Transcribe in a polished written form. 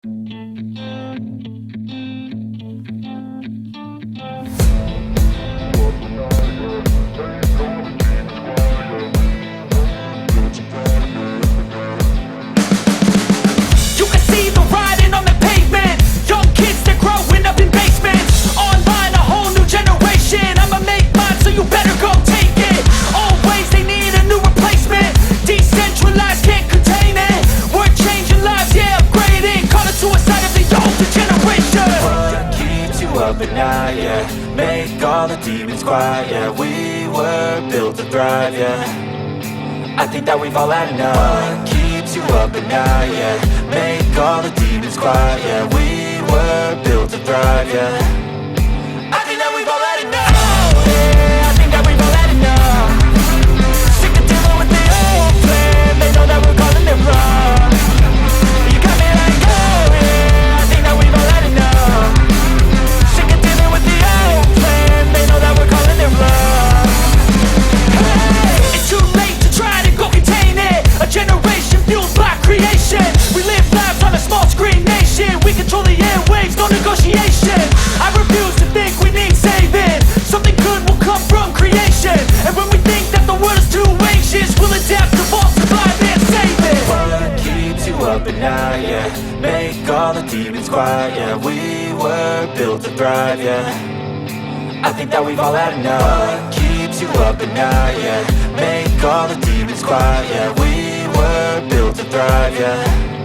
You can see the writing on the pavement. Young kids, they're growing up in basements. Online, a whole new generation. I'ma make mine, so you better go take it. Always, they need a new replacement. Decentralized, can't contain it. We're changing lives, yeah, upgrading. Call it suicide of the older generation. What keeps you up at night, yeah? Make all the demons quiet, yeah. We were built to thrive, yeah. I think that we've all had enough. What keeps you up at night, yeah? Make all the demons quiet, yeah. We were built to thrive, yeah. I think that we've all had enough. Oh, yeah, I think that we've all had enough. Sick of dealing with the old plan. They know that we're calling it wrong. You got me like, oh, yeah, I think that we've all had enough. Sick of dealing with the old plan. They know that we're calling it wrong. It's too late to try to go contain it. A generation fueled by creation. We live lives on a small screen nation. We control the airwaves, no negotiation. I refuse to think we need saving. Something good will come from creation. And when we think that the world is too anxious, we'll adapt, evolve, survive and save it. What keeps you up at night, yeah? Make all the demons quiet, yeah. We were built to thrive, yeah. I think that we've all had enough. What keeps you up at night, yeah? Make all the demons quiet, yeah. We were built to thrive, yeah.